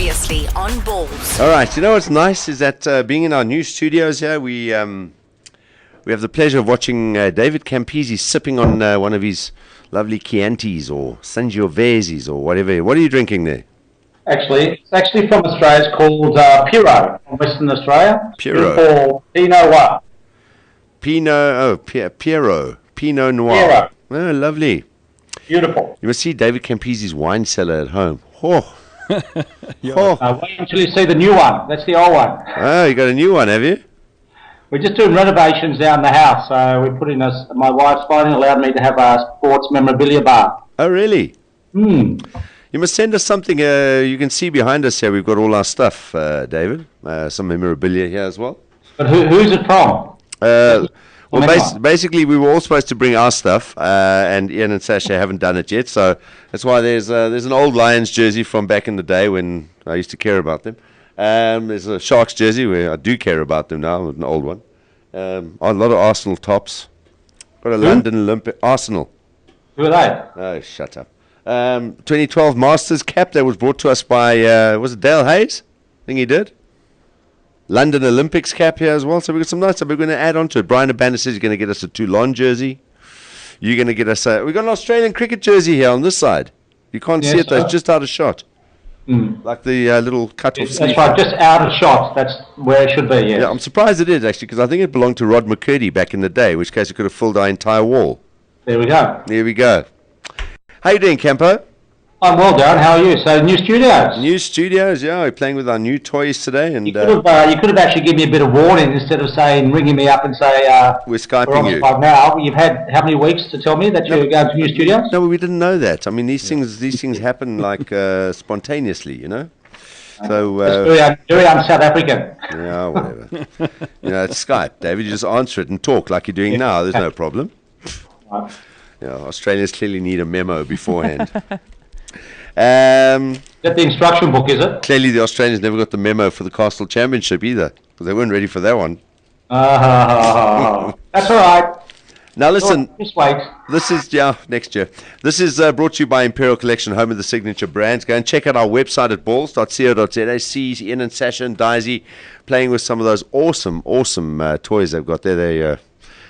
Previously on Balls. All right, you know what's nice is that being in our new studios here, we have the pleasure of watching David Campese sipping on one of his lovely Chiantis or Sangioveses or whatever. What are you drinking there? It's actually from Australia. It's called Piro from Western Australia. Piro. Or Pinot Noir. Pinot Noir. Piro. Oh, lovely. Beautiful. You must see David Campese's wine cellar at home. Oh. Wait until you see the new one. That's the old one. Oh, you got a new one, have you? We're just doing renovations down the house, so we put in my wife's finally allowed me to have a sports memorabilia bar. Oh, really? You must send us something. You can see behind us here, we've got all our stuff, David. Some memorabilia here as well. But who's it from? Basically, we were all supposed to bring our stuff, and Ian and Sasha haven't done it yet. So that's why there's an old Lions jersey from back in the day when I used to care about them. There's a Sharks jersey where I do care about them now, an old one. A lot of Arsenal tops. Got a London Olympic Arsenal. Who are they? Oh, shut up. 2012 Masters cap that was brought to us by was it Dale Hayes? I think he did. London Olympics cap here as well, so we've got some nice stuff we're going to add on to it. Brian Abanda says he's going to get us a Toulon jersey. You're going to get us we've got an Australian cricket jersey here on this side. You can't see it though, it's just out of shot. Like the little cut-off sleeve. That's right, just out of shot. That's where it should be, yes. Yeah, I'm surprised it is actually, because I think it belonged to Rod McCurdy back in the day, in which case it could have filled our entire wall. There we go. There we go. How you doing, Campo? I'm well, Darren. How are you? So, new studios? New studios, yeah. We're playing with our new toys today. And you could have actually given me a bit of warning instead of ringing me up and say, we're Skyping we're on you. Skype now. You've had how many weeks to tell me that you're going to new studios? No, we didn't know that. I mean, these things happen like spontaneously, you know? So very un-South African. Yeah, whatever. It's Skype, David. You just answer it and talk like you're doing now. There's no problem. Right. Australians clearly need a memo beforehand. Is that the instruction book, is it? Clearly the Australians never got the memo for the Castle Championship either, because they weren't ready for that one. That's all right. Now listen, just wait. This is, next year. This is brought to you by Imperial Collection, home of the signature brands. Go and check out our website at balls.co.za. See Ian and Sasha and Daisy playing with some of those awesome toys they've got there. They're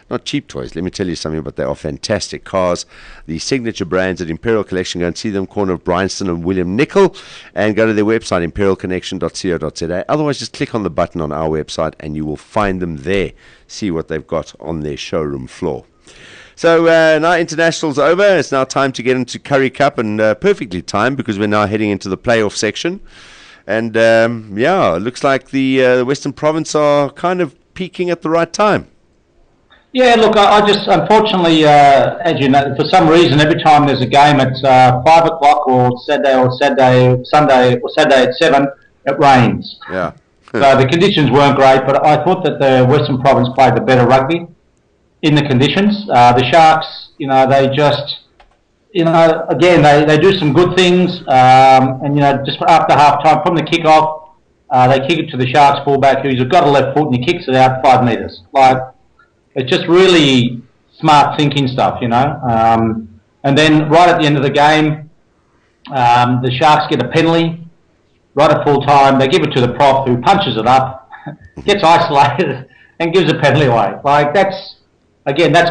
not cheap toys, let me tell you something, but they are fantastic cars. The signature brands at Imperial Collection, go and see them, corner of Bryanston and William Nicol, and go to their website, imperialconnection.co.za. Otherwise, just click on the button on our website and you will find them there. See what they've got on their showroom floor. So now international's over. It's now time to get into Currie Cup, and perfectly timed because we're now heading into the playoff section. And it looks like the Western Province are kind of peaking at the right time. Yeah, look, I just, unfortunately, as you know, for some reason, every time there's a game at 5 o'clock or Sunday at 7, it rains. Yeah. So the conditions weren't great, but I thought that the Western Province played the better rugby in the conditions. The Sharks, they just, again, they do some good things, and, just after half-time, from the kick-off, they kick it to the Sharks fullback, who's got a left foot, and he kicks it out 5 metres. It's just really smart thinking stuff, And then right at the end of the game, the Sharks get a penalty right at full time. They give it to the prop, who punches it up, gets isolated, and gives a penalty away. That's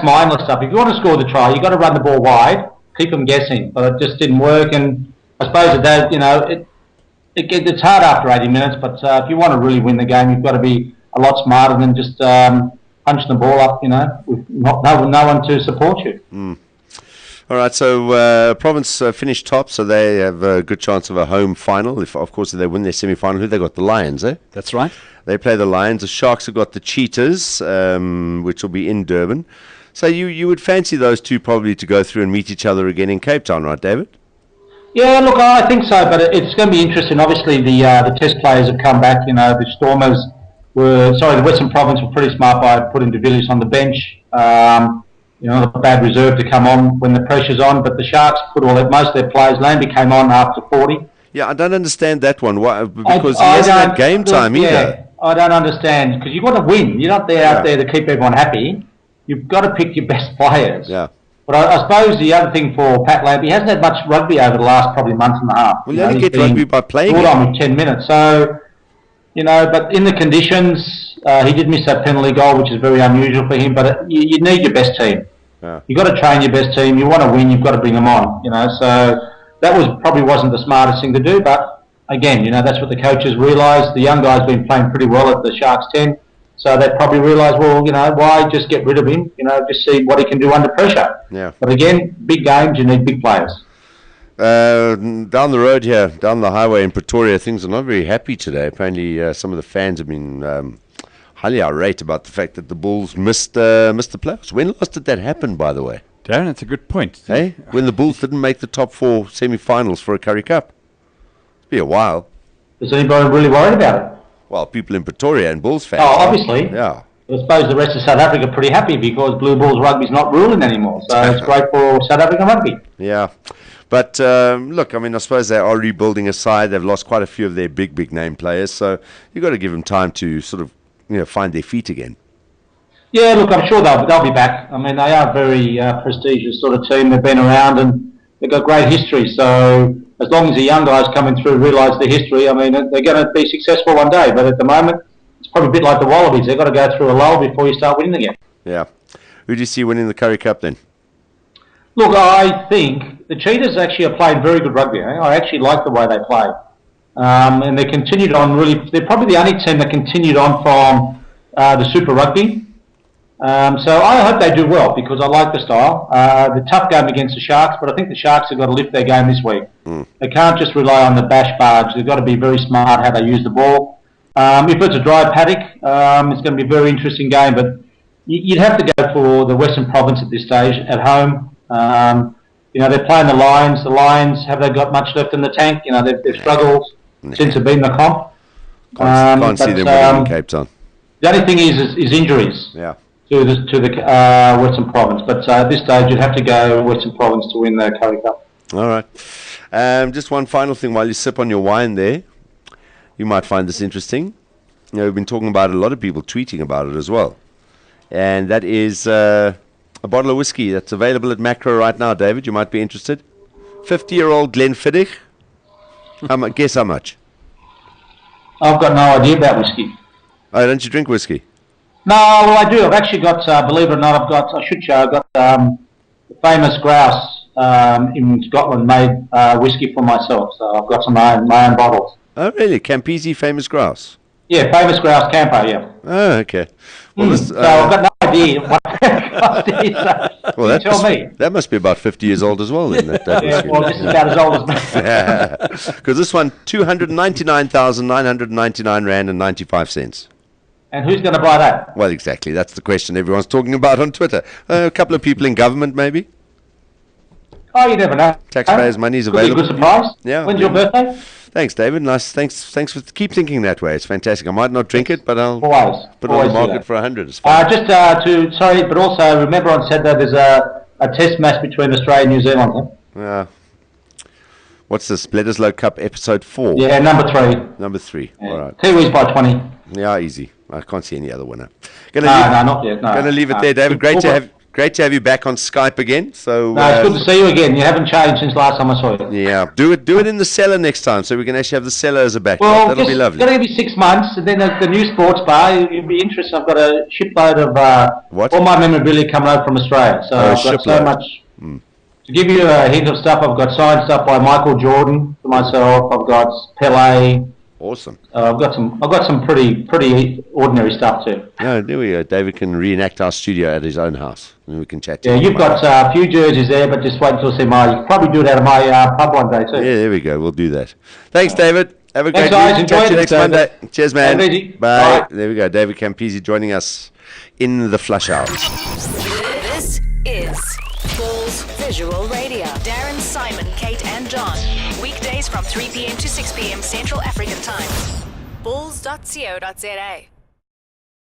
mindless stuff. If you want to score the try, you've got to run the ball wide, keep them guessing. But it just didn't work, and I suppose it's hard after 80 minutes, but if you want to really win the game, you've got to be a lot smarter than just punch the ball up, with no one to support you. All right, so Province finished top, so they have a good chance of a home final. If they win their semi-final, who they got? The Lions, eh? That's right. They play the Lions. The Sharks have got the Cheetahs, which will be in Durban. So you would fancy those two probably to go through and meet each other again in Cape Town, right, David? Yeah, look, I think so, but it's going to be interesting. Obviously, the Test players have come back. The Stormers the Western Province were pretty smart by putting De Villiers on the bench. A bad reserve to come on when the pressure's on, but the Sharks put most of their players. Lambie came on after 40. Yeah, I don't understand that one. Why? Because he hasn't had game time either. Yeah, I don't understand, because you've got to win. You're not out there to keep everyone happy. You've got to pick your best players. Yeah. But I suppose the other thing for Pat Lamb, he hasn't had much rugby over the last probably month and a half. Well, you only get rugby by playing it. On with 10 minutes. So, but in the conditions, he did miss that penalty goal, which is very unusual for him. But you need your best team. Yeah. You've got to train your best team. You want to win, you've got to bring them on. So that probably wasn't the smartest thing to do. But again, that's what the coaches realised. The young guy's been playing pretty well at the Sharks 10. So they probably realised, well, why just get rid of him? Just see what he can do under pressure. Yeah. But again, big games, you need big players. Down the road here, down the highway in Pretoria, things are not very happy today. Apparently, some of the fans have been highly irate about the fact that the Bulls missed the playoffs. When last did that happen, by the way? Darren, that's a good point. Hey, when the Bulls didn't make the top 4 semi-finals for a Currie Cup. It'll be a while. Is anybody really worried about it? Well, people in Pretoria and Bulls fans. Oh, obviously. Yeah. I suppose the rest of South Africa are pretty happy because Blue Bulls rugby's not ruling anymore. So it's great for South African rugby. Yeah. But look, I suppose they are rebuilding a side. They've lost quite a few of their big name players. So you've got to give them time to sort of, find their feet again. Yeah, look, I'm sure they'll be back. They are a very prestigious sort of team. They've been around and they've got great history. So as long as the young guys coming through realise the history, they're going to be successful one day. But at the moment, it's probably a bit like the Wallabies. They've got to go through a lull before you start winning again. Yeah. Who do you see winning the Currie Cup then? Look, I think the Cheetahs actually are playing very good rugby. I actually like the way they play. And they continued on really, they're probably the only team that continued on from the Super Rugby. So I hope they do well because I like the style. The tough game against the Sharks, but I think the Sharks have got to lift their game this week. They can't just rely on the bash barge. They've got to be very smart how they use the ball. If it's a dry paddock, it's going to be a very interesting game, but you'd have to go for the Western Province at this stage at home. They're playing the Lions. The Lions, have they got much left in the tank? They've struggled since they've been in the comp. Can't see them winning in Cape Town. The only thing is injuries. Yeah. To the Western Province, but at this stage you'd have to go Western Province to win the Currie Cup. All right. Just one final thing while you sip on your wine there. You might find this interesting. We've been talking about it, a lot of people tweeting about it as well. And that is a bottle of whiskey that's available at Macro right now, David. You might be interested. 50-year-old Glenfiddich. Guess how much? I've got no idea about whiskey. Oh, don't you drink whiskey? No, well, I do. I've actually got, believe it or not, I've got the famous grouse in Scotland made whiskey for myself. So I've got some my own bottles. Oh, really? Campese famous grouse? Yeah, famous grouse Campo, yeah. Oh, okay. Well, so I've got no idea what it is. Well, tell me. That must be about 50 years old as well, then. Yeah, well, this is about as old as me. Because this one, 299,999 Rand and 95 cents. And who's going to buy that? Well, exactly. That's the question everyone's talking about on Twitter. A couple of people in government, maybe. Oh, you never know. Taxpayers' money is available. Could be a good surprise. Yeah. When's your birthday? Thanks, David. Nice. Thanks for keep thinking that way. It's fantastic. I might not drink it, but I'll put it on the market for 100. But also remember on Saturday there's a test match between Australia and New Zealand. Huh? What's this? Bledisloe Cup episode 4? Yeah, number 3. Number 3. Yeah. All right. Kiwis by 20. Yeah, easy. I can't see any other winner. Not yet. Going to leave it there, David. Great to have you back on Skype again. So it's good to see you again. You haven't changed since last time I saw you. Yeah, do it in the cellar next time, so we can actually have the cellar as a backdrop. Well, that'll be lovely. It's going to be 6 months, and then the new sports bar. It'll be interesting. I've got a shipload of all my memorabilia coming over from Australia. So I've got so much. To give you a hint of stuff, I've got signed stuff by Michael Jordan for myself. I've got Pele. Awesome. I've got some pretty ordinary stuff too. Yeah, there we go. David can reenact our studio at his own house, and we can chat to him. Yeah, you've got a few jerseys there, but just wait until you see my. You can probably do it out of my pub one day too. Yeah, there we go. We'll do that. Thanks, David. Have a great week. Catch you next Monday. Cheers, man. Bye. Bye. There we go. David Campese joining us in the flush hours. This is Balls Visual Radio. Darren, Simon, Kate and John. Weekdays from 3 p.m. to 6 p.m. Central African Time. Balls.co.za